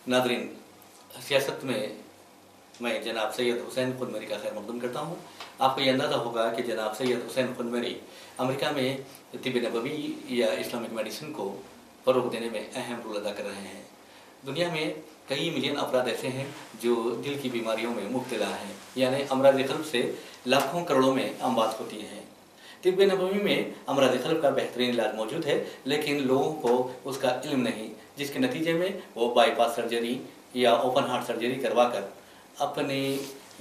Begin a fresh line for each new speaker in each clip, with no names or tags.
नाज़रीन, सियासत में मैं जनाब सैयद हुसैन खुनमरी का खैर मकदूम करता हूँ। आपको ये अंदाज़ा होगा कि जनाब सैयद हुसैन खुनमरी अमेरिका में तिब नबवी या इस्लामिक मेडिसिन को फ़रोग़ देने में अहम रोल अदा कर रहे हैं। दुनिया में कई मिलियन अफराद ऐसे हैं जो दिल की बीमारियों में मुब्तला हैं, यानी अमराज़ क़ल्ब से लाखों करोड़ों में अमवात होती हैं। तिब नबवी में अमराज़ क़ल्ब का बेहतरीन इलाज मौजूद है, लेकिन लोगों को उसका इल्म नहीं, जिसके नतीजे में वो बाईपास सर्जरी या ओपन हार्ट सर्जरी करवा कर अपनी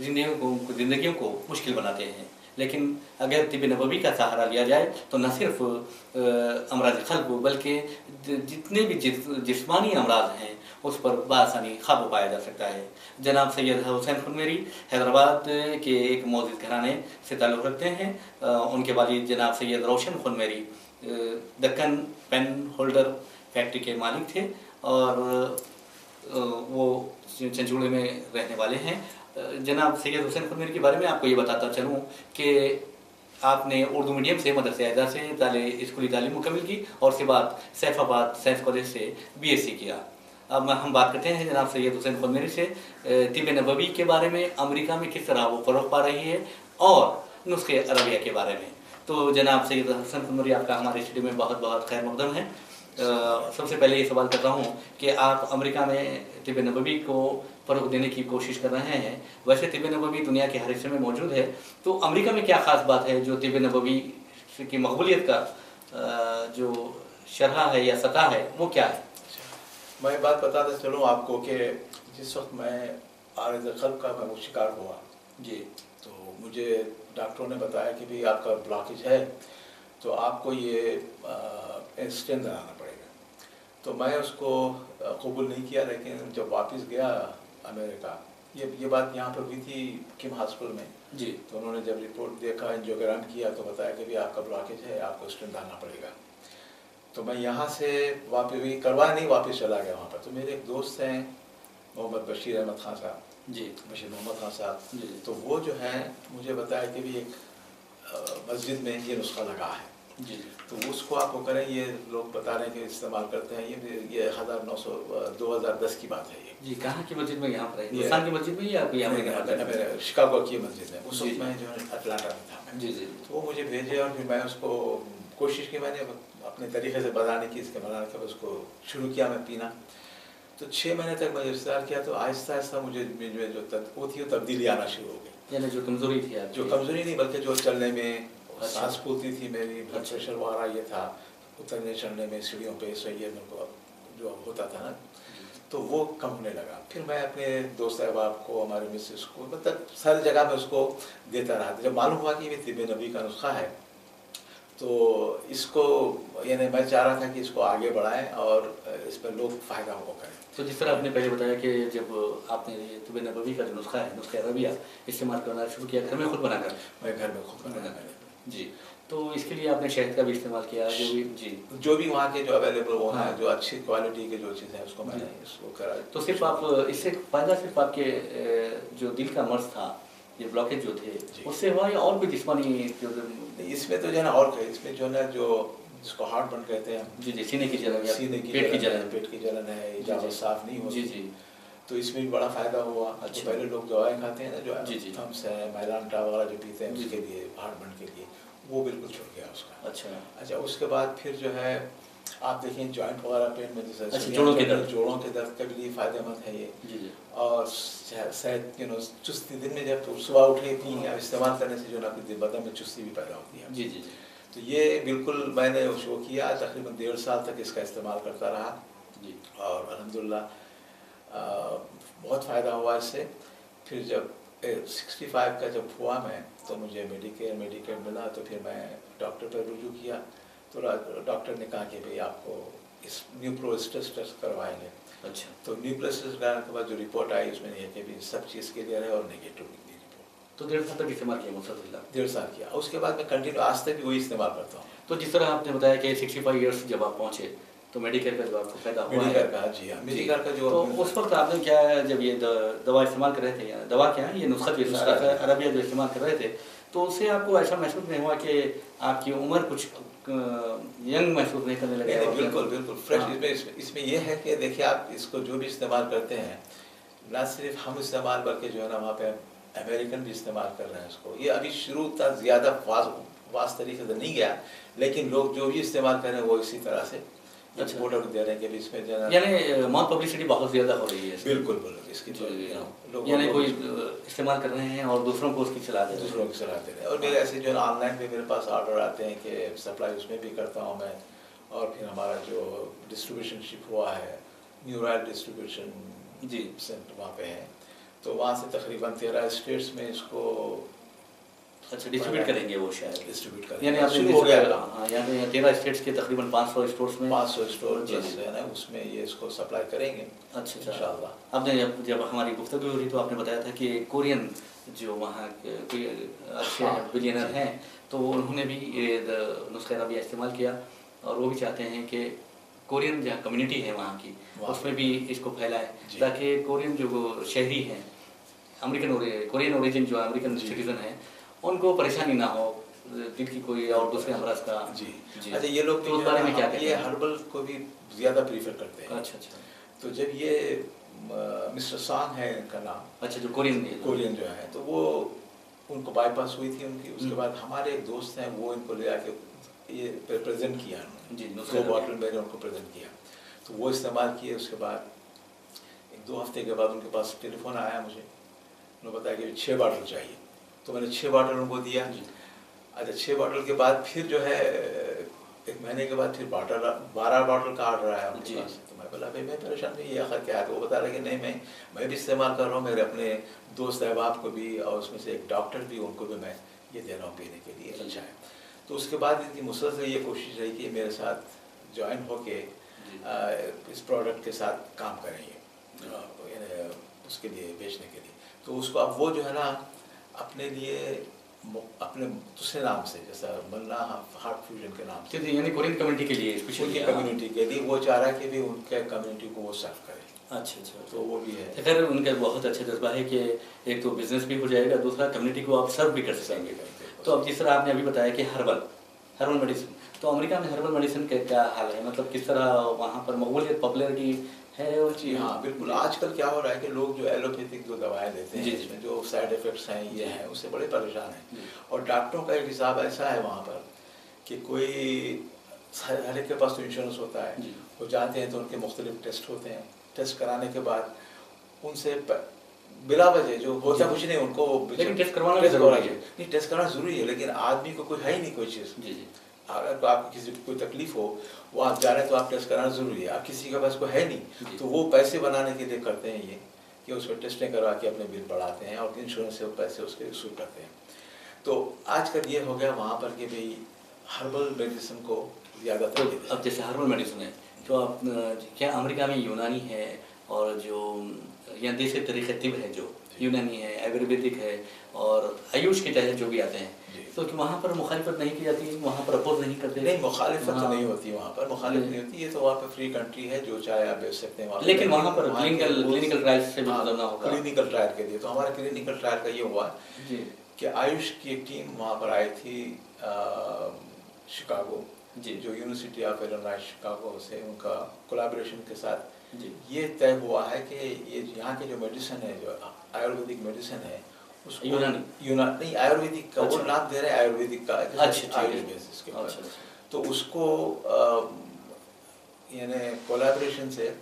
ज़िंदगियों को मुश्किल बनाते हैं। लेकिन अगर तिब नबवी का सहारा लिया जाए तो न सिर्फ अमराज़ क़ल्ब बल्कि जितने भी जिस्मानी अमराज हैं उस पर बआसानी काबू पाया जा सकता है। जनाब सैयद हुसैन खुनमरी हैदराबाद के एक मौजूद घराने से ताल्लुक़ रखते हैं। उनके वालिद जनाब सैयद रोशन खुनमरी दक्कन पेन होल्डर फैक्ट्री के मालिक थे और वो चंचूड़े में रहने वाले हैं। जनाब सैयद हुसैन खुनमरी के बारे में आपको ये बताता चलूँ कि आपने उर्दू मीडियम से मदरसे आज़ा से स्कूली तालीम मुकम्मल की और उसके बाद सैफाबाद साइंस कॉलेज से BSc किया। अब हम बात करते हैं जनाब सैयद हुसैन खुनमरी से तिब नबवी के बारे में, अमेरिका में किस तरह वो फ़रोग़ पा रही है और नुस्खे अरबिया के बारे में। तो जनाब सैयद हुसैन खुनमरी, आपका हमारे स्टूडियो में बहुत बहुत खैर मकदम है। सबसे पहले ये सवाल करता हूँ कि आप अमेरिका में तिब नबवी को फ़रोग़ देने की कोशिश कर रहे हैं। वैसे तिब नबवी दुनिया के हर हिस्से में मौजूद है, तो अमेरिका में क्या ख़ास बात है जो तिब नबवी की मकबूलियत का जो शरह है या सतह है वो क्या है?
मैं बात बताता चलूँ आपको कि जिस वक्त मैं आरिज़ क़ल्ब का मैं शिकार हुआ
जी,
तो मुझे डॉक्टरों ने बताया कि भाई आपका ब्लॉकेज है, तो आपको ये स्टेंट लगाना पड़ेगा। तो मैं उसको कबूल नहीं किया, लेकिन जब वापस गया अमेरिका, ये बात यहाँ पर हुई थी किम हॉस्पिटल में
जी,
तो उन्होंने जब रिपोर्ट देखा, एंजियोग्राम किया तो बताया कि भाई आपका ब्लॉकेज है, आपको स्टेंट डालना पड़ेगा। तो मैं यहाँ से वापस भी करवा नहीं, वापस चला गया वहाँ पर। तो मेरे एक दोस्त हैं मोहम्मद बशीर अहमद खान साहब
जी,
बशीर मोहम्मद खान साहब,
जी,
तो वो जो है मुझे बताया कि भी एक मस्जिद में ये नुस्खा लगा है
जी,
तो उसको आप वो करें। ये लोग बता रहे हैं कि इस्तेमाल करते हैं। ये 2010 की बात है ये।
जी, कहाँ की मस्जिद में? यहाँ पर है हिंदुस्तान की मस्जिद में या कोई
मेरे शिकागो की मस्जिद में। उस वक्त मैं जो है अटलांटा में था मैं।
जी जी,
तो वो मुझे भेजे और फिर मैं उसको कोशिश की, मैंने अपने तरीके से बनाने की, इसके बनाने के उसको शुरू किया मैं पीना। तो 6 महीने तक मैं इस्तेमाल किया, तो आहिस्ता आहिस्ता मुझे वो थी वो तब्दीली आना शुरू हो गई।
यानी जो कमज़ोरी थी आपकी?
जो कमज़ोरी नहीं, बल्कि जो चलने में सांस फूलती थी मेरी, ब्लड प्रेशर वगैरह ये था, उतरने चढ़ने में सीढ़ियों पे सही है मेरे को जो होता था ना, तो वो कम होने लगा। फिर मैं अपने दोस्त अहबाब को, हमारे मिसेस को, मतलब सारी जगह में उसको देता रहा। जब मालूम हुआ कि ये तिब नबवी का नुस्खा है तो इसको यानी मैं चाह रहा था कि इसको आगे बढ़ाएं और इस पर लोग फ़ायदा हो करें।
तो जिस तरह आपने पहले बताया कि जब आपने ये तिब नबवी का जो नुस्खा है, नुस्खा अरबिया इस्तेमाल करना शुरू किया घर में खुद बनाकर?
मैं घर में खुद बनाया मैंने
जी, तो इसके लिए आपने शहद का भी इस्तेमाल किया?
जो भी वहाँ के जो अवेलेबल वो हैं, जो अच्छी क्वालिटी के जो चीज़ें हैं उसको मैंने इसको करा।
तो सिर्फ आप इससे फ़ायदा सिर्फ आपके जो दिल का मर्ज था, ये ब्लॉकेज जो थे उससे हुआ या और भी जिस्मानी जो?
इसमें तो जो है ना और इसमें जो है ना जो जिसको हार्ट बर्न कहते हैं
जी जी, सीने की जलन,
सीने की
पेट की
जलन है, इजाज़त साफ नहीं होती।
जी जी,
तो इसमें भी बड़ा फ़ायदा हुआ। अच्छा, पहले लोग दवाएं खाते हैं ना, जो
जी जी,
थम्स है, माइलांटा वगैरह जो पीते हैं उसके लिए, हार्ट बर्न के लिए, वो बिल्कुल छूट गया उसका। अच्छा, उसके बाद फिर जो है आप देखें जॉइंट वगैरह पेन में जैसे जोड़ों के दर्द के लिए फ़ायदेमंद है ये।
जी जी,
और शायद चुस्ती दिन में जब सुबह उठे पी इस्तेमाल करने से जो ना बदन में चुस्ती भी पैदा होती है।
जी जी,
तो ये बिल्कुल मैंने शो किया, तकरीबन 1.5 साल तक इसका इस्तेमाल करता रहा
जी,
और अल्हम्दुलिल्लाह बहुत फ़ायदा हुआ इससे। फिर जब 65 का जब हुआ मैं, तो मुझे मेडिकेयर मिला, तो फिर मैं डॉक्टर पर रुजू किया। तो डॉक्टर ने कहा कि भाई आपको इस न्यूप्रोस्टेस टेस्ट करवाएंगे।
अच्छा,
तो न्यूप्रोस्टेस कराने के बाद जो रिपोर्ट आई उसमें ये कि भी सब चीज़ क्लियर है और नेगेटिव निकली रिपोर्ट।
तो 1.5 साल तक इस्तेमाल किया मुसलसल?
1.5 साल किया। उसके बाद मैं कंटिन्यू आज तक भी वही इस्तेमाल करता हूँ।
तो जिस तरह आपने बताया कि 65 ईयर्स जब आप पहुँचे तो मेडिकेयर का जो आपको फायदा हुआ है,
मेडिकेयर का, जी हाँ, मेडिकेयर का जो,
तो उस वक्त आपने क्या जब ये दवा इस्तेमाल कर रहे थे, या दवा क्या है ये नुस्खा जो अरबिया जो इस्तेमाल कर रहे थे, तो उससे आपको ऐसा महसूस नहीं हुआ कि आपकी उम्र कुछ यंग महसूस नहीं करने लगे?
बिल्कुल बिल्कुल फ्रेश। इसमें ये है कि देखिए आप इसको जो भी इस्तेमाल करते हैं, ना सिर्फ हम इस्तेमाल बल्कि जो है ना वहाँ पे अमेरिकन भी इस्तेमाल कर रहे हैं उसको। ये अभी शुरू तक ज़्यादा वास तरीके से नहीं गया, लेकिन लोग जो भी इस्तेमाल कर रहे हैं वो इसी तरह से प्रोडक्ट दे रहे हैं कि इसमें जो है
यानी माउथ पब्लिसिटी बहुत ज़्यादा हो रही है।
बिल्कुल बिल्कुल इसकी
लोग यानी कोई इस्तेमाल कर रहे हैं और दूसरों को उसकी सलाह दे
रहे हैं। और मेरे ऐसे जो है ऑनलाइन पे मेरे पास ऑर्डर आते हैं कि सप्लाई उसमें भी करता हूँ मैं। और फिर हमारा जो डिस्ट्रीब्यूशनशिप हुआ है न्यूरल डिस्ट्रीब्यूशन सेंटर वहाँ पे है, तो वहाँ से तकरीबन 13 स्टेट्स में इसको
डिस्ट्रीब्यूट करेंगे वो शायद
डिस्ट्रीब्यूट करेंगे।
यानी आपने हो गया यानी 13 स्टेट्स के तकरीबन 500 स्टोर्स में
500 स्टोर है ना, उसमें ये इसको सप्लाई करेंगे।
अच्छा इंशाल्लाह। आपने जब हमारी गुफ्तगू हो रही तो आपने बताया था कि कोरियन जो वहाँ कोई अच्छे बिलियनर हैं तो उन्होंने भी नुस्खा रबिया इस्तेमाल किया और वो भी चाहते हैं कि कोरियन जहाँ कम्युनिटी है वहाँ की उसमें भी इसको फैलाएं ताकि कोरियन जो शहरी हैं कोरियन ओरिजिन जो अमेरिकन सिटीजन हैं उनको परेशानी ना हो, दिल की कोई और दूसरे अमराज का।
जी अच्छा, ये लोग
तो उस बारे में क्या कहते हैं?
ये हर्बल को भी ज़्यादा प्रीफर करते हैं।
अच्छा
तो जब ये मिस्टर सांग है इनका नाम,
अच्छा जो कोरियन
जो है, तो वो उनको बाईपास हुई थी उनकी। उसके बाद हमारे एक दोस्त हैं वो इनको ले आके ये प्रेजेंट किया उन्होंने 2 बॉटल मैंने उनको प्रेजेंट किया, तो वो इस्तेमाल किए। उसके बाद 1-2 हफ्ते के बाद उनके पास टेलीफोन आया मुझे, उन्होंने बताया कि 6 बॉटल चाहिए, तो मैंने 6 बॉटल उनको दिया। अच्छा 6 बॉटल के बाद फिर जो है 1 महीने के बाद फिर 12 बॉटल का ऑर्डर आया उनके पास। तो मैं बोला भाई मैं परेशान नहीं, ये आखिर क्या है? तो वो बता रहे कि नहीं मैं भी इस्तेमाल कर रहा हूँ, मेरे अपने दोस्त अहबाब को भी और उसमें से एक डॉक्टर भी उनको भी मैं ये दे रहा हूँ पीने के लिए, अच्छा है। तो उसके बाद इनकी मुसलसल ये कोशिश रही कि मेरे साथ ज्वाइन होके इस प्रोडक्ट के साथ काम करेंगे उसके लिए बेचने के लिए। तो उसको अब वो जो है ना अपने लिए अपने दूसरे नाम से, जैसा मन्ना हार्ट फ्यूजन के नाम से,
यानी कोरियन कम्युनिटी के लिए
उनकी कम्युनिटी के लिए वो चाह रहा है कि भी उनके कम्युनिटी को वो सर्व करे।
अच्छा
तो वो भी है।
खैर उनका बहुत अच्छा जज्बा है कि एक तो बिजनेस भी हो जाएगा, दूसरा कम्युनिटी को आप सर्व भी कर सकेंगे। तो अब जिस तरह आपने अभी बताया कि हर्बल मेडिसिन, तो अमेरिका में हर्बल मेडिसिन का क्या हाल है? मतलब किस तरह वहाँ पर मकबूलियत पॉपुलरिटी है?
जी हाँ बिल्कुल। आजकल क्या हो रहा है कि लोग जो एलोपैथिक जो दवाएं देते हैं इसमें जो साइड इफेक्ट्स हैं ये हैं, उससे बड़े परेशान हैं। और डॉक्टरों का एक हिसाब ऐसा है वहाँ पर कि कोई हर एक के पास तो इंश्योरेंस होता है, वो जाते हैं तो उनके मुख्तलिफ टेस्ट होते हैं। टेस्ट कराने के बाद उनसे बिला वजह जो होता कुछ नहीं उनको,
लेकिन टेस्ट करवाना ज़रूरी है।
नहीं टेस्ट कराना ज़रूरी है, लेकिन आदमी को कोई है ही नहीं कोई चीज़। अगर आपको किसी को कोई तकलीफ हो वो आप जा रहे हैं तो आप टेस्ट कराना ज़रूरी है। आप किसी के पास कोई है नहीं तो वो पैसे बनाने के लिए करते हैं ये कि उसमें टेस्टें करवा के अपने बिल बढ़ाते हैं और इंश्योरेंस से पैसे उसके इशू करते हैं। तो आजकल ये हो गया वहाँ पर कि भाई हर्बल मेडिसिन को ज़्यादा तरजीह।
अब जैसे हर्बल मेडिसिन है तो आप क्या अमेरिका में यूनानी है और जो यहाँ देसी तरीक़े तिब है जो यूनानी है, आयुर्वेदिक है और आयुष के तहत जो भी आते हैं, तो कि वहाँ पर मुखालिफत नहीं की जाती, वहाँ पर अपोज नहीं करते?
नहीं मुखालिफत तो नहीं होती वहाँ पर, मुखालिफत नहीं होती। ये तो वहाँ पर फ्री कंट्री है, जो चाहे आप बेच सकते हैं वहाँ।
लेकिन वहाँ पर क्लिनिकल ट्रायल से भी गुजरना होगा।
क्लिनिकल ट्रायल के लिए तो हमारे क्लिनिकल ट्रायल का ये हुआ कि आयुष की एक टीम वहाँ पर आई थी शिकागो, जो यूनिवर्सिटी ऑफ इलिनॉइस शिकागो से उनका कोलैबोरेशन के साथ ये तय हुआ है कि ये यहाँ के जो मेडिसिन है, जो आयुर्वेदिक मेडिसिन है उसको नहीं आयुर्वेदिक का वो नाम दे रहे हैं आयुर्वेदिक का बेसिस के ऊपर। तो उसको यानी कोलैबोरेशन से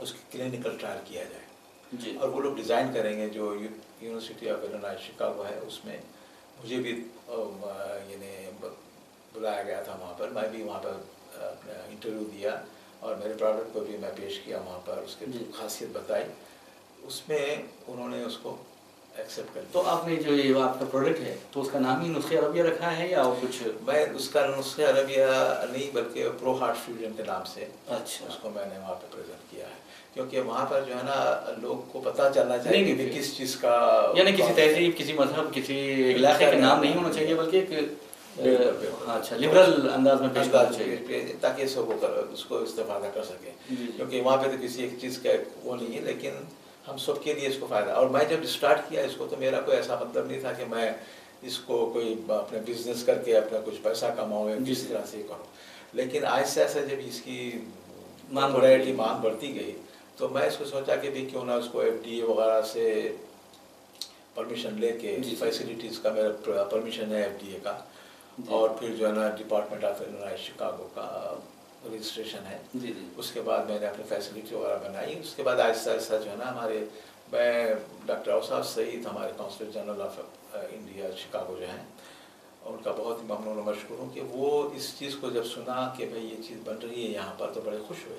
उसकी क्लिनिकल ट्रायल किया जाए और वो लोग डिज़ाइन करेंगे। जो यूनिवर्सिटी ऑफ इलिनॉइस शिकागो है उसमें मुझे भी यानी बुलाया गया था वहाँ पर। मैं भी वहाँ पर अपना इंटरव्यू दिया और मेरे प्रोडक्ट को भी मैं पेश किया वहाँ पर, उसकी खासियत बताई, उसमें उन्होंने उसको एक्सेप्ट कर।
तो आपने जो ये आपका प्रोडक्ट है तो उसका नाम ही नुस्खे अरबिया रखा है या और कुछ?
मैं उसका नुस्खे अरबिया नहीं बल्कि प्रो हार्ट फ्यूजन के नाम से उसको मैंने वहाँ पे प्रेजेंट किया है, क्योंकि वहाँ पर जो है ना लोग को पता चलना चाहिए कि किस चीज़ का,
यानी किसी तहजीब, किसी मजहब, किसी इलाके का नाम नहीं होना चाहिए बल्कि अच्छा लिबरल अंदाज में पेश करना चाहिए
ताकि सब उसको इस्तेफादा कर सके। क्योंकि वहाँ पे तो किसी एक चीज़ का वो नहीं है, लेकिन हम सबके लिए इसको फ़ायदा। और मैं जब स्टार्ट किया इसको तो मेरा कोई ऐसा मतलब नहीं था कि मैं اس کو کوئی اپنے بزنس کر کے اپنا کچھ پیسہ کماؤ یا کس طرح سے کرو. لیکن آہستہ آہستہ جب اس کی پاپولیرٹی مانگ بڑھتی گئی تو میں اس کو سوچا کہ بھی کیوں نہ اس کو FDA وغیرہ سے پرمیشن لے کے فیسلٹیز کا میرا پرمیشن ہے FDA کا, اور پھر جو ہے نا ڈپارٹمنٹ آف الینوائس شکاگو کا رجسٹریشن ہے. اس کے بعد میں نے اپنی فیسلٹی وغیرہ بنائی. اس کے بعد آہستہ آہستہ جو ہے نا میں ڈاکٹر اوصاف سعید ہمارے counsellor general of India Chicago جو ہیں, ان کا بہت ہی ممنون و مشکور ہوں کہ وہ اس چیز کو جب سنا کہ بھائی یہ چیز بن رہی ہے یہاں پر تو بڑے خوش ہوئے,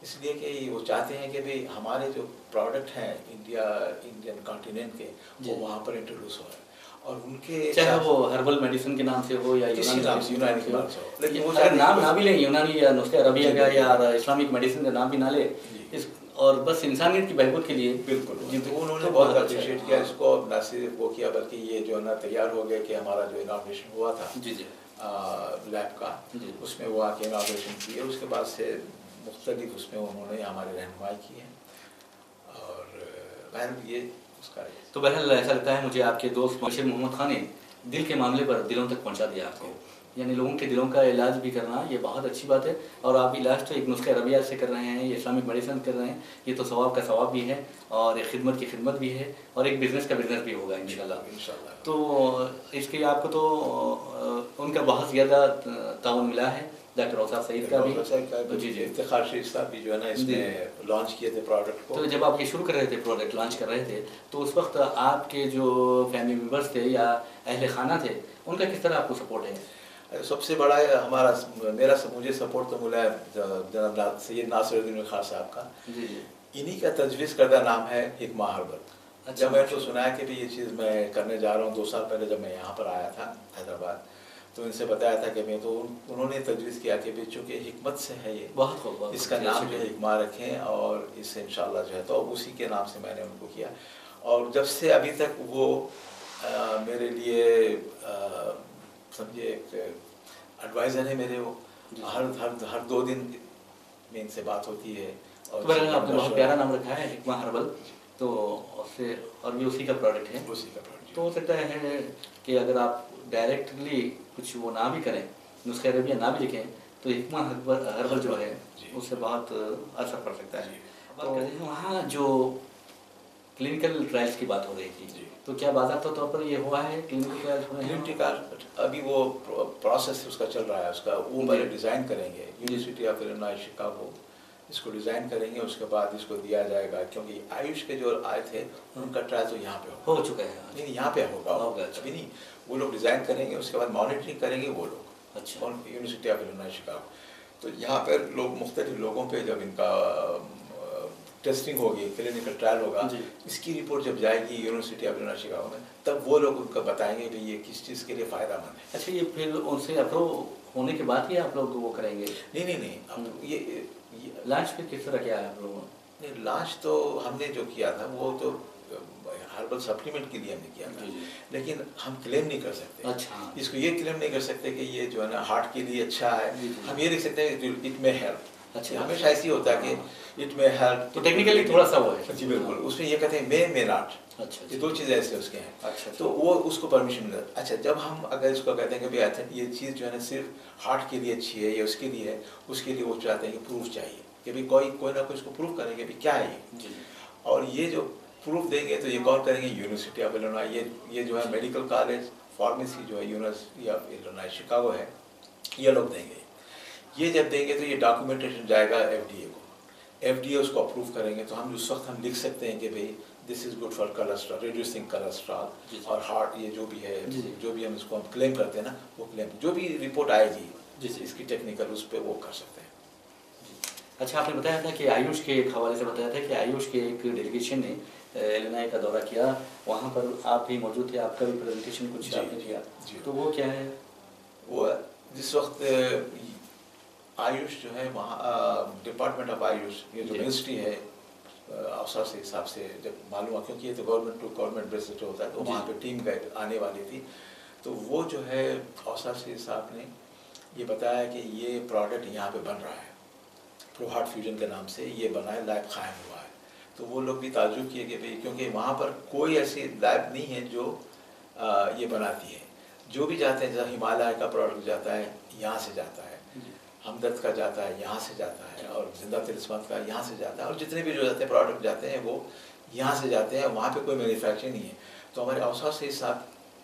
اس لیے کہ وہ چاہتے ہیں کہ بھائی ہمارے جو پروڈکٹ ہیں انڈین کانٹیننٹ کے وہ وہاں پر انٹروڈیوس ہو رہے ہیں, اور ان کے
چاہے وہ ہربل میڈیسن کے نام سے ہو یا
کسی نام سے یونانی کے نام سے ہو, لیکن وہ
اگر نام نہ بھی لیں یونانی یا نسخہ عربیہ کا یا اسلامک میڈیسن کا نام بھی نہ لے, اور بس انسانیت کی بہبود کے لیے.
بالکل انہوں نے بہت اپریشیٹ کیا اس کو, نہ صرف وہ کیا بلکہ یہ جو ہے نا تیار ہو گیا کہ ہمارا جو اناگوریشن ہوا تھا لیب کا, اس میں وہ آ کے اناگوریشن کی, اس کے بعد سے مختلف اس میں انہوں نے ہماری رہنمائی کی ہے, اور بہرحال یہ اس کا ہے.
تو بہرحال ایسا لگتا ہے مجھے آپ کے دوست بشیر محمد خان نے دل کے معاملے پر دلوں تک پہنچا دیا آپ کو, یعنی لوگوں کے دلوں کا علاج بھی کرنا یہ بہت اچھی بات ہے. اور آپ علاج تو ایک نسخہ عربیہ سے کر رہے ہیں, یہ اسلامک میڈیسن کر رہے ہیں, یہ تو ثواب کا ثواب بھی ہے اور ایک خدمت کی خدمت بھی ہے اور ایک بزنس کا بزنس بھی ہوگا انشاءاللہ. تو اس کے آپ کو تو ان کا بہت زیادہ تعاون ملا ہے, ڈاکٹر اوصاف سعید کا بھی.
افتخار شیخ صاحب بھی جو ہے نا اس میں لانچ کیے تھے پروڈکٹ کو.
تو جب آپ یہ شروع کر رہے تھے پروڈکٹ لانچ کر رہے تھے تو اس وقت آپ کے جو فیملی ممبرس تھے یا اہل خانہ تھے ان کا کس طرح آپ کو سپورٹ ہے؟
سب سے بڑا ہے مجھے سپورٹ تو ملا ہے جناب سید ناصر الدین خان صاحب کا. انہی کا تجویز کردہ نام ہے حکمہ ہربل. جب میں تو سنا ہے کہ یہ چیز میں کرنے جا رہا ہوں 2 سال پہلے جب میں یہاں پر آیا تھا حیدرآباد, تو ان سے بتایا تھا کہ میں تو انہوں نے تجویز کیا کہ چونکہ حکمت سے ہے یہ
بہت خوب,
اس کا نام جو ہے حکمہ رکھیں, اور اس سے انشاءاللہ جو ہے تو اسی کے نام سے میں نے ان کو کیا. اور جب سے ابھی تک وہ میرے لیے سمجھے ایک ایڈوائزر ہے میرے, وہ ہر 2 دن میں ان سے بات ہوتی ہے.
اور آپ نے بہت پیارا نام رکھا ہے حکمہ ہربل, تو اس سے اور بھی اسی کا پروڈکٹ ہے. تو ہو سکتا ہے کہ اگر آپ ڈائریکٹلی کچھ وہ نہ بھی کریں, نسخہ عربیہ نہ بھی لکھیں, تو حکمہ ہربل جو ہے اس سے بہت اثر پڑ سکتا ہے. تو وہاں جو کلینکل ٹرائلز کی بات ہو رہی تھی, تو کیا باضابطہ طور پر یہ ہوا ہے کلینکل ٹرائلز ہوئے ہیں؟
کلینکل ابھی وہ پروسیس اس کا چل رہا ہے, اس کا وہ پہلے ڈیزائن کریں گے, یونیورسٹی آف الینوائس شکاگو اس کو ڈیزائن کریں گے, اس کے بعد اس کو دیا جائے گا. کیونکہ آیوش کے جو آئے تھے ان کا ٹرائل تو یہاں پہ
ہو چکا ہے,
نہیں یہاں پہ ہوگا ابھی نہیں, وہ لوگ ڈیزائن کریں گے, اس کے بعد مانیٹرنگ کریں گے وہ لوگ.
اچھا,
یونیورسٹی آف الینوائس شکاگو. تو یہاں پہ لوگ مختلف لوگوں پہ جب ان کا ٹیسٹنگ ہوگی, کلینکل ٹرائل ہوگا, اس کی رپورٹ جب جائے گی یونیورسٹی آف الینوائس شکاگو میں, تب وہ لوگ ان کو بتائیں گے کہ یہ کس چیز کے لیے فائدہ مند ہے.
اچھا, یہ پھر ان سے اپروو ہونے کے بعد ہی آپ لوگ وہ کریں گے؟
نہیں, یہ
لانچ پھر کس طرح کیا ہے آپ لوگوں نے؟
نہیں, لانچ تو ہم نے جو کیا تھا وہ تو ہربل سپلیمنٹ کے لیے ہم نے کیا تھا, لیکن ہم کلیم نہیں کر سکتے.
اچھا,
اس کو یہ کلیم نہیں کر سکتے کہ یہ جو ہے نا ہارٹ کے لیے اچھا ہے. ہم یہ لکھ سکتے ہیں اٹ میں ہیلپ.
اچھا,
ہمیشہ ایسی ہوتا ہے کہ اٹ میں ہیلپ,
تو ٹیکنیکلی تھوڑا سا وہ ہے.
جی بالکل, اس میں یہ کہتے ہیں میں ناٹ.
اچھا,
یہ 2 چیزیں ایسے اس کے ہیں.
اچھا,
تو وہ اس کو پرمیشن ملتا ہے. اچھا, جب ہم اگر اس کو کہتے ہیں کہ بھائی یہ چیز جو ہے نا صرف ہارٹ کے لیے اچھی ہے یا اس کے لیے ہے, اس کے لیے وہ چاہتے ہیں کہ پروف چاہیے کہ بھائی کوئی نہ کوئی اس کو پروف کریں گے کہ کیا ہے یہ. اور یہ جو پروف دیں گے تو یہ کون کریں گے؟ University of Illinois. یہ جو ہے میڈیکل کالج فارمیسی جو ہے یونیورسٹی آف الینوائس شکاگو ہے, یہ لوگ دیں گے. یہ جب دیں گے تو یہ ڈاکومنٹیشن جائے گا FDA کو. FDA اس کو اپروو کریں گے, تو ہم اس وقت ہم لکھ سکتے ہیں کہ بھائی this is good for cholesterol, reducing cholesterol اور ہارٹ, یہ جو بھی ہے جو بھی ہم اس کو ہم کلیم کرتے ہیں نا, وہ کلیم جو بھی رپورٹ آئے گی اس کی ٹیکنیکل اس پہ وہ کر سکتے ہیں.
اچھا, آپ نے بتایا تھا کہ آیوش کے ایک حوالے سے بتایا تھا کہ آیوش کے ایک ڈیلیگیشن نے الینوائے کا دورہ کیا, وہاں پر آپ بھی موجود تھے, آپ کا بھی پریزنٹیشن کچھ آپ نے کیا, تو وہ کیا ہے؟
وہ جس وقت آیوش جو ہے وہاں ڈپارٹمنٹ آف آیوش, یہ جو منسٹری ہے اوصاف کے حساب سے جب معلوم ہوا, کیونکہ یہ تو گورنمنٹ ٹو گورنمنٹ بیسس ہوتا ہے, تو وہاں پہ ٹیم آنے والی تھی. تو وہ جو ہے اوصاف صاحب نے یہ بتایا کہ یہ پروڈکٹ یہاں پہ بن رہا ہے, پرو ہارٹ فیوژن کے نام سے یہ بنا ہے, لیب قائم ہوا ہے. تو وہ لوگ بھی تعجب کیے کہ بھائی, کیونکہ وہاں پر کوئی ایسی لیب نہیں ہے جو ये बनाती है। जो भी जाते हैं, जैसे हिमालय का प्रोडक्ट जाता है यहाँ से जाता है, हमदर्द का जाता है यहाँ से जाता है, और जिंदा तिलिस्मात का यहाँ से जाता है, और जितने भी जो जाते हैं प्रोडक्ट जाते हैं वो यहाँ से जाते हैं, वहाँ पे कोई मैन्युफैक्चरिंग नहीं है। तो हमारे अवसर से साथ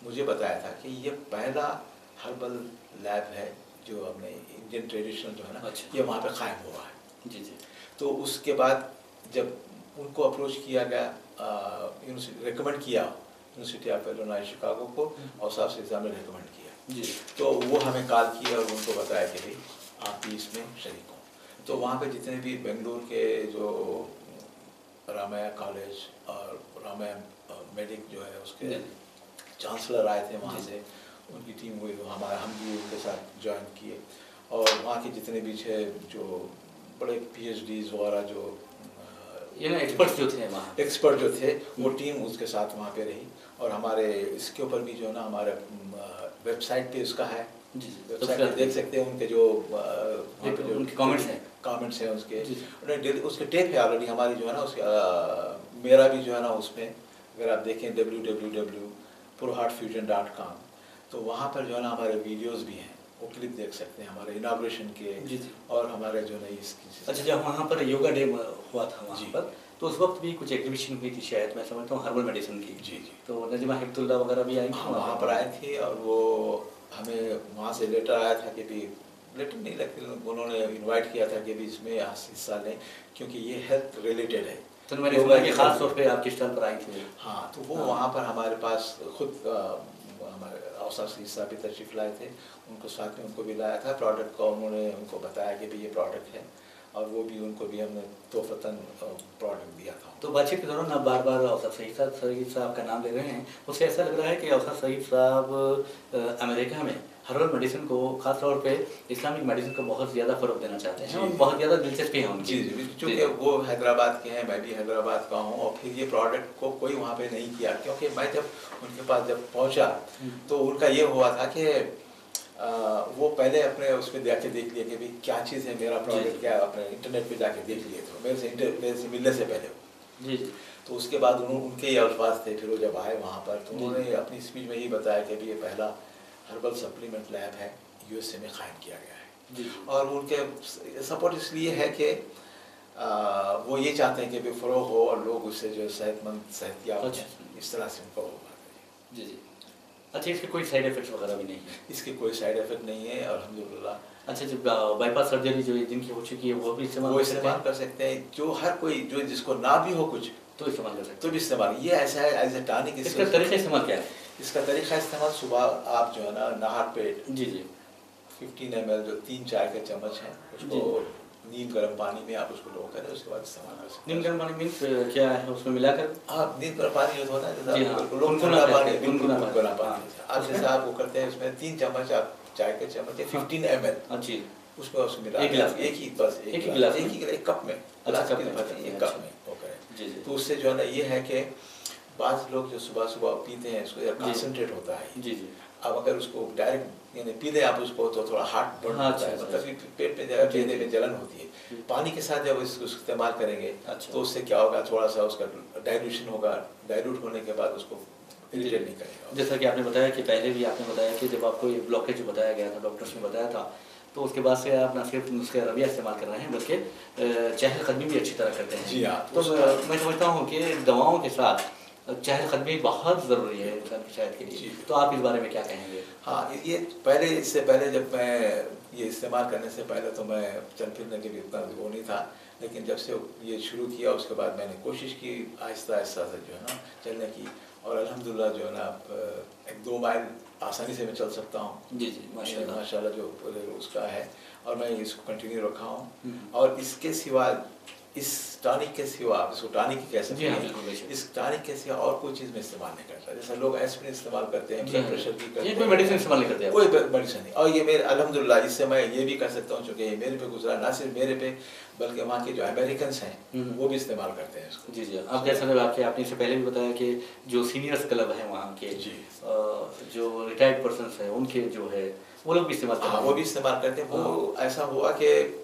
मुझे बताया था कि ये पहला हर्बल लैब है जो अपने इंडियन ट्रेडिशनल जो है ना, ये वहाँ पे कायम हुआ है।
जी जी।
तो उसके बाद जब उनको अप्रोच किया गया, रिकमेंड किया यूनिवर्सिटी ऑफ इलिनॉय शिकागो को, और साहब से ने रिकमेंड किया
जी।
तो वो हमें कॉल किया और उनको बताया कि भाई आप भी इसमें शरीक हो। तो वहाँ पे जितने भी बेंगलुरु के जो रामाया कॉलेज और रामाया मेडिक जो है उसके चांसलर आए थे वहाँ से, उनकी टीम हुई, हम भी उनके साथ ज्वाइन किए, और वहाँ के जितने भी थे जो बड़े PhDs वगैरह जो
एक्सपर्ट जो थे वहाँ,
एक्सपर्ट जो थे, वो टीम उसके साथ वहाँ पे रही। और हमारे इसके ऊपर भी जो है ना, हमारे वेबसाइट पे उसका है, वेबसाइट पे देख सकते हैं उनके जो कमेंट्स हैं उसके टेप है ऑलरेडी हमारी जो है ना, उसके मेरा भी जो है ना उसमें अगर आप देखें www.pureheartfusion.com, तो वहाँ पर जो है ना हमारे वीडियोस भी हैं, वो क्लिप देख सकते हैं हमारे इनॉग्रेशन के और हमारे जो है इसकी।
अच्छा, जब वहाँ पर योगा डे हुआ था वहाँ पर, तो उस वक्त भी कुछ एग्जीबिशन हुई थी शायद, मैं समझता हूँ हर्बल मेडिसिन की।
जी जी।
तो नजीमा हिब्तुल्लाह वगैरह भी आई थी
वहाँ पर आए थे, और वो हमें वहाँ से लेटर आया था कि भी, लेटर नहीं लेकिन उन्होंने इनवाइट किया था कि भी इसमें हिस्सा लें, क्योंकि ये हेल्थ रिलेटेड है।
तो मैंने सुना कि खास तौर पे आपके स्टॉल पर आई थी।
हाँ, तो वो वहाँ पर हमारे पास खुद हमारे अवसर से हिस्सा भी तशरीफ़ लाए थे, उनको साथ में उनको भी लाया था प्रोडक्ट का, उन्होंने उनको बताया कि भाई ये प्रोडक्ट है, और वो भी उनको भी हमने तोहफ़तन प्रोडक्ट दिया था।
तो बातचीत के दौरान आप बार बार अवसर सईद साहब का नाम ले रहे हैं, उससे ऐसा लग रहा है कि अवसर सईद साहब अमेरिका में हर्बल मेडिसिन को, खास तौर पे इस्लामिक मेडिसिन को बहुत ज़्यादा फ़रोग़ देना चाहते हैं और बहुत ज़्यादा दिलचस्पी है उनकी।
जी जी, क्योंकि वो हैदराबाद के हैं, मैं भी हैदराबाद का हूँ, और फिर ये प्रोडक्ट को कोई वहाँ पे नहीं किया, क्योंकि मैं जब उनके पास जब पहुँचा तो उनका ये हुआ था कि वो पहले अपने उसमें जाके देख लिया कि भाई क्या चीज़ है, मेरा प्रोडक्ट क्या है, अपने इंटरनेट पे जाके देख लिए थे मेरे से मिलने से पहले
जी।
तो उसके बाद उनके ही अल्फाज थे, फिर वो जब आए वहाँ पर तो उन्होंने अपनी स्पीच में ही बताया कि भाई ये पहला हर्बल सप्लीमेंट लैब है USA में कायम किया गया है
जी।
और उनके सपोर्ट इसलिए है कि वो ये चाहते हैं कि भी फ़रोग़ हो और लोग उससे जो सेहतमंद सेहतियाब इस तरह से उनको होगा।
जी जी। अच्छा, इसके कोई साइड इफ़ेक्ट्स वगैरह भी नहीं है?
इसके कोई साइड इफ़ेक्ट नहीं है अल्हम्दुलिल्लाह।
अच्छा, जब बाईपास सर्जरी जो जिनकी हो चुकी है वो भी इस्तेमाल
कर सकते हैं, जो हर कोई जो जिसको ना भी हो कुछ
तो इस्तेमाल कर सकते हैं,
तो भी इस्तेमाल। ये ऐसा है एज ए टॉनिक।
इसका तरीका इस्तेमाल क्या है?
इसका तरीका इस्तेमाल सुबह आप जो है ना नहार पेट
जी जी
15 ml जो 3 चाय के चम्मच हैं उसको नीम गर्म पानी में आप उसको लो करें, उसके बाद इस्तेमाल कर सकते हैं।
नीम गर्म पानी मीन्स क्या है उसमें मिलाकर?
आप नीम गर्म पानी जो होता है
गुनगुना
पानी आप जैसे आप वो करते हैं उसमें 3 चम्मच आप चाय के चम्मच 15 ml
जी
उसमें उसमें मिला एक कप में एक कप में वो करें। तो उससे जो है ना ये है कि बाज़ लोग जो सुबह सुबह पीते हैं उसको कंसंट्रेट होता है।
जी जी।
अब अगर उसको डायरेक्ट यानी पी लें आप उसको तो थोड़ा हार्ट बर्न होता है, मतलब पेट में जगह पेट में जलन होती है। पानी के साथ जब इसको इस्तेमाल करेंगे तो उससे क्या होगा, थोड़ा सा उसका डाइल्यूशन होगा, डाइल्यूट होने के बाद उसको इरिटेट नहीं करेगा।
जैसा कि आपने बताया कि पहले भी आपने बताया कि जब आपको ये ब्लॉकेज बताया गया था, डॉक्टर्स ने बताया था, तो उसके बाद से आप न सिर्फ नुस्खे रविया इस्तेमाल कर रहे हैं बल्कि चहलकदमी भी अच्छी तरह करते हैं।
जी हाँ।
तो मैं समझता हूँ कि दवाओं के साथ चहलकदमी बहुत ज़रूरी है इंसान की सेहत के लिए। तो आप इस बारे में क्या कहेंगे?
हाँ, ये पहले इससे पहले जब मैं ये इस्तेमाल करने से पहले तो मैं चल फिरने के लिए उतना वो नहीं था, लेकिन जब से ये शुरू किया उसके बाद मैंने कोशिश की आहिस्ता आहिस्ता से जो है ना चलने की, और अल्हम्दुलिल्लाह जो है ना 1-2 माइल आसानी से मैं चल सकता हूँ।
जी जी
माशाल्लाह जो उसका है, और मैं इसको कंटिन्यू रखा हूँ। और इसके सिवा इस टॉनिक के सिवा आप इसको टॉनिक ही कह सकते हैं, इस टॉनिक के सिवा और कोई चीज़ में इस्तेमाल नहीं करता। जैसे लोग एस्पिरिन इस्तेमाल करते हैं, ब्लड प्रेशर की करते हैं,
कोई मेडिसिन इस्तेमाल नहीं करते,
कोई मेडिसिन नहीं। और ये मेरे अल्हम्दुलिल्लाह इससे मैं ये भी कर सकता हूँ, चूँकि ये मेरे पे गुजरा, ना सिर्फ मेरे पे बल्कि वहाँ के जो अमेरिकन हैं वो भी इस्तेमाल करते हैं इसको।
जी जी। आप जैसा आपने इससे पहले भी बताया कि जो सीनियर्स क्लब हैं वहाँ के जो रिटायर्ड पर्सन हैं उनके जो है वो लोग भी इस्तेमाल करते हैं।
वो भी इस्तेमाल करते हैं। वो ऐसा हुआ कि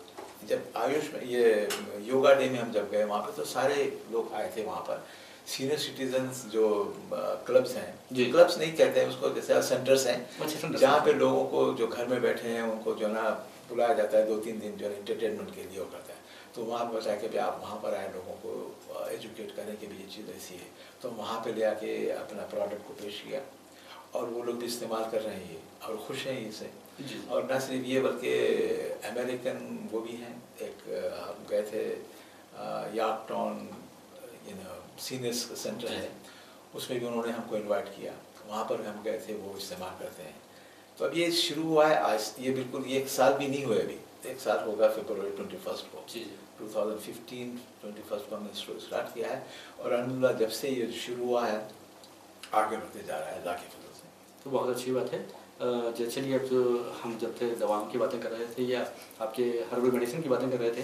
जब आयुष में ये योगा डे में हम जब गए वहाँ पे तो सारे लोग आए थे वहाँ पर, सीनियर सिटीजन्स जो क्लब्स हैं,
जी।
क्लब्स नहीं कहते हैं उसको, जैसे सेंटर्स हैं,
अच्छा, सेंटर्स
जहाँ पे
हैं।
लोगों को जो घर में बैठे हैं उनको जो है ना बुलाया जाता है 2-3 दिन जो है इंटरटेनमेंट के लिए वो करता है। तो वहाँ पर बताया कि भाई आप वहाँ पर आए, लोगों को एजुकेट करें कि भाई ये चीज़ ऐसी है। तो वहाँ पे ले आके अपना प्रोडक्ट को पेश किया और वो लोग भी इस्तेमाल कर रहे हैं ये और खुश हैं इससे।
जी।
और न सिर्फ ये बल्कि अमेरिकन वो भी हैं, एक हम गए थे यॉर्कटाउन सीनियर्स सेंटर है, उसमें भी उन्होंने हमको इनवाइट किया, वहाँ पर हम गए थे, वो इस्तेमाल करते हैं। तो अब ये शुरू हुआ है आज, ये बिल्कुल ये 1 साल भी नहीं हुए अभी, 1 साल होगा फरवरी 21 को, 2015 21 को हमने स्टार्ट किया है और अल्हम्दुलिल्लाह जब से ये शुरू हुआ है आगे बढ़ते जा रहा है अल्लाह के फजल से।
तो बहुत अच्छी बात है। चलिए अब जो हम जब थे दवाओं की बातें कर रहे थे या आपके हर्बल मेडिसिन की बातें कर रहे थे,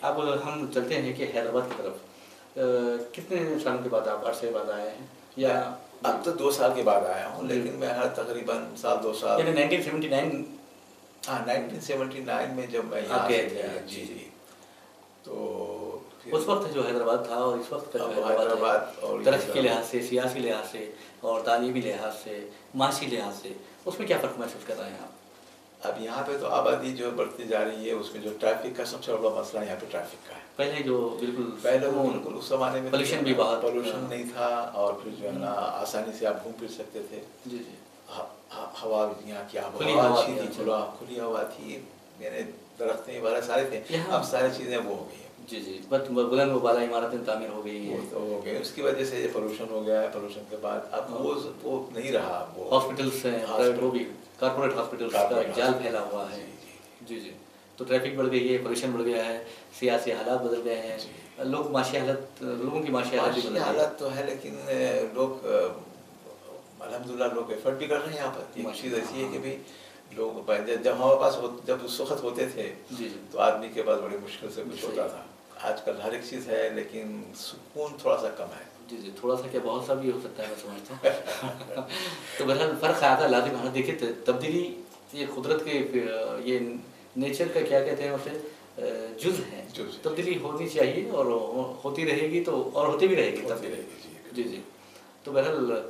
अब हम चलते हैं कि हैदराबाद की तरफ। कितने सालों के बाद आप अरसे बाद आए हैं? या
अब तो 2 साल के बाद आया हूँ, लेकिन मैं हर तकरीबन साल 2 साल,
यानी 1979
हाँ 1979 में जब मैं यहाँ
गए
से
थे।
गया, जी जी, तो
उस वक्त जो हैदराबाद था और इस वक्त का जो
हैदराबाद और
तरक्की के लिहाज से, सियासी लिहाज से और तालीमी लिहाज से, माशी लिहाज से, उसमें क्या फ़र्क महसूस कर रहे हैं आप?
अब यहाँ पे तो आबादी जो बढ़ती जा रही है, उसमें जो ट्रैफिक का सबसे बड़ा मसला यहाँ पे ट्रैफिक का है।
पहले जो बिल्कुल
बिल्कुल उस ज़माने में
पोल्यूशन भी बहुत,
पोल्यूशन नहीं था और फिर जो है ना आसानी से आप घूम फिर सकते थे।
जी जी।
हवा यहाँ की
खुली
हवा
हवा
अच्छी
थी,
थी, खुली हवा थी, यानी दरख्तें वगैरह सारे थे। अब सारी चीज़ें वो हो गई हैं।
जी जी, बट बुलंद वाला इमारतें तामीर हो गई
वो
है,
तो हो गए, उसकी वजह से ये पोल्यूशन हो गया है। पोल्यूशन के बाद अब वो नहीं रहा, वो
हॉस्पिटल्स हैं, प्राइवेट वो भी कॉर्पोरेट हॉस्पिटल्स का एक जाल फैला हुआ है। जी जी, तो ट्रैफिक बढ़ गई है, पोल्यूशन बढ़ गया है, सियासी हालात बदल गए हैं, लोग माशी हालत, लोगों की माशी हालत भी बदल गई है।
हालत तो है, लेकिन लोग अल्हम्दुलिल्लाह लोग एफर्ट भी कर रहे हैं यहाँ पर। एक चीज़ ऐसी है कि भाई लोग जब हमारे पास जब उस वक्त होते थे
जी
तो आदमी के पास बड़ी मुश्किल से कुछ होता था। आजकल हर एक चीज़ है, लेकिन सुकून थोड़ा सा कम है।
जी जी, थोड़ा सा क्या बहुत सा भी हो सकता है, मैं समझता हूँ। तो बहरहाल फ़र्क आया था लाजिम। हाँ देखिए, तब्दीली ये कुदरत के ये नेचर का क्या कहते हैं उसे, जुज़ है। तब्दीली होनी चाहिए और होती रहेगी, तो और होती भी रहेगी तब्दीली। जी जी, तो बहरहाल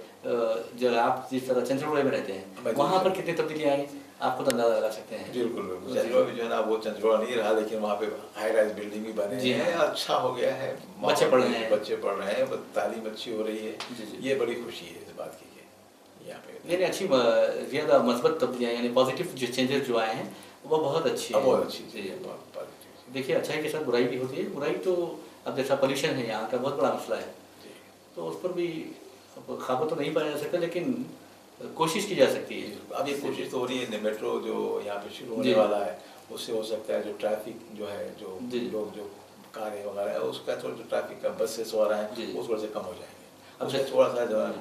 जब आप जिस तरह चंचलोड़े में रहते हैं, वहाँ पर कितनी तब्दीलियाँ आई आप खुद अंदाजा लगा सकते हैं।
बिल्कुल बिल्कुल, चंचलोड़ा भी जो है ना वो चंचलोड़ा नहीं रहा, लेकिन वहाँ पे हाई राइज बिल्डिंग भी बने हैं, अच्छा हो गया है,
बच्चे पढ़ रहे हैं,
तालीम अच्छी हो रही है। ये बड़ी खुशी है इस बात की यहाँ पे।
यानी अच्छी ज़्यादा मस्बत तब्दीलियाँ, यानी पॉजिटिव जो चेंजेस जो आए हैं वो बहुत अच्छी है।
बहुत अच्छी चीज़ है।
देखिए, अच्छाई के साथ बुराई भी होती है। बुराई तो अब जैसा पोल्यूशन है यहाँ का बहुत बड़ा मसला है, तो उस पर भी ख़ाबा तो नहीं पाया जा सकता, लेकिन कोशिश की जा सकती है।
अब ये कोशिश तो हो रही है, मेट्रो जो यहाँ पे शुरू होने वाला है उससे हो सकता है जो ट्रैफिक जो है, जो लोग जो कारें वगैरह है उसका थोड़ा जो ट्रैफिक का बसेस वगैरह है वो थोड़े से कम हो जाएंगे। अब से थोड़ा सा जो है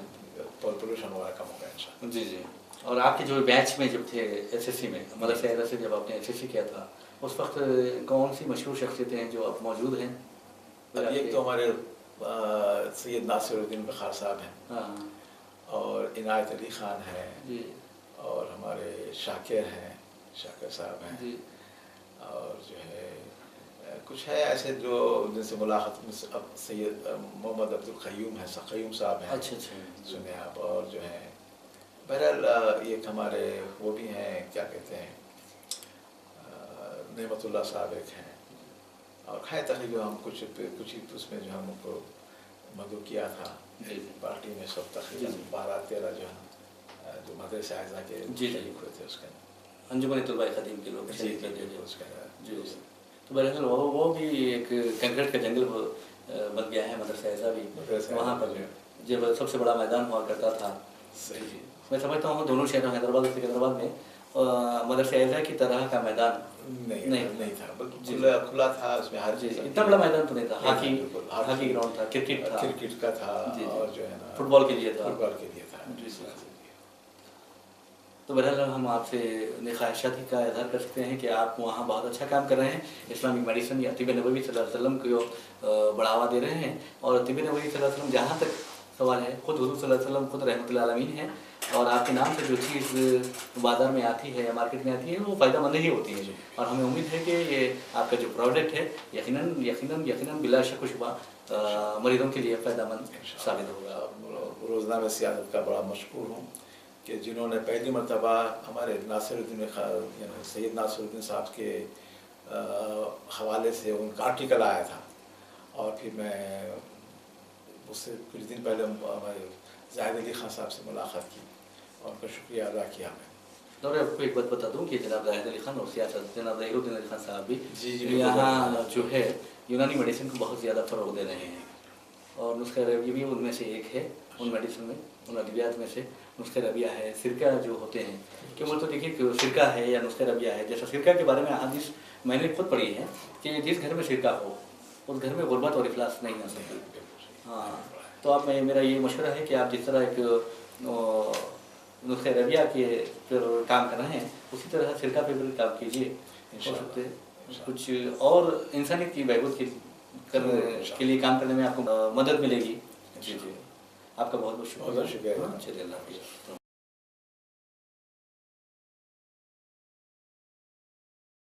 पोल्यूशन वगैरह कम हो गया इंशाल्लाह।
जी जी, और आपके जो बैच में जब थे एसएससी में, मदरसा एदा से जब आपने एसएससी किया था, उस वक्त कौन सी मशहूर शख्सियतें हैं जो अब मौजूद हैं?
अब एक तो हमारे सैयद नासिरुद्दीन बखार साहब हैं,
हाँ,
और इनायत अली ख़ान है
जी,
और हमारे शाकिर हैं, शाकिर साहब हैं
जी,
और जो है कुछ है ऐसे जो जिनसे मुलाकात में अब सैयद मोहम्मद अब्दुल क़य्यूम है, क़य्यूम साहब हैं।
अच्छा अच्छा,
सुने आप। और जो है बहरहाल एक हमारे वो भी हैं, क्या कहते हैं, नेमतुल्लाह साहब एक हैं, और खैर तकरीबन हम कुछ ही उसमें जो हमको मदद किया था पार्टी में, सब तकरीबन 12-13 जो है जो मदरसा आज़ा के शरीक हुए थे उसके
अंजुमन तलबाए ख़दीम के लोग
जी
उसका। जी, तो बहरहाल वो भी एक कंक्रीट का जंगल बन गया है मदरसा आज़ा भी, वहाँ पर जब सबसे बड़ा मैदान हुआ करता था।
सही,
मैं समझता हूँ दोनों शहरों हैदराबाद और सिकंदराबाद में मदरसा आज़ा की तरह का मैदान
नहीं था, बल्कि खुला था, उसमें हर चीज़।
इतना बड़ा मैदान तो नहीं था, हॉकी ग्राउंड था,
क्रिकेट का था, और जो है ना
फुटबॉल के लिए था।
था।
तो बहरहाल हम आपसे ख्वाहिशात का इज़हार कर सकते हैं कि आप वहाँ बहुत अच्छा काम कर रहे हैं, इस्लामिक मेडिसिन या तिब नबवी सल्लल्लाहु अलैहि वसल्लम को बढ़ावा दे रहे हैं। और तिब नबवी सल्लल्लाहु अलैहि वसल्लम, जहाँ तक सवाल है, खुद हुज़ूर सल्लल्लाहु अलैहि वसल्लम खुद रहमतुल आलमीन हैं, और आपके नाम से जो चीज़ बाज़ार में आती है या मार्केट में आती है वो फ़ायदा मंद ही होती है। और हमें उम्मीद है कि ये आपका जो प्रोडक्ट है यकीनन यकीनन यकीनन बिला शक व शुबा मरीजों के लिए फ़ायदा मंद साबित होगा।
रोज़नामे सियासत का बड़ा मशहूर हूँ कि जिन्होंने पहली मरतबा हमारे नासिरुद्दीन सैयद नासिरुद्दीन साहब के हवाले से उनका आर्टिकल आया था, और फिर मैं उससे कुछ दिन पहले हमारे जाहिद अली खान साहब से मुलाकात की और उनका शुक्रिया अदा किया मैं।
और आपको एक बात बता दूं कि जनाब जाहिद अली खान और सियासत जनाब ज़हीरुद्दीन अली खान साहब भी
जी
यहाँ जो है यूनानी मेडिसिन को बहुत ज़्यादा फ़रोग़ दे रहे हैं, और नुस्ख़ा रबिया भी उनमें से एक है। उन मेडिसिन में, उन अद्वियात में से नुस्ख़ा रबिया है, सिरका जो होते हैं कि वो तो देखिए कि सिरका है या नुस्ख़ा रबिया है। जैसा सिरका के बारे में हदीस मैंने खुद पढ़ी है कि जिस घर में सिरका हो उस घर में गुर्बत और इफलास नहीं आ सकती। हाँ, तो आप मेरा ये मशवरा है कि आप जिस तरह एक नुस्ख़े रबिया के पर काम कर रहे हैं उसी तरह सिरका पे भी काम कीजिए। हो सकते कुछ और इंसानियत की बहबूद के लिए काम करने में आपको मदद मिलेगी। जी जी, आपका बहुत बहुत शुक्रिया।
शुक्रिया।
चलिए, अल्लाह हाफ़िज़।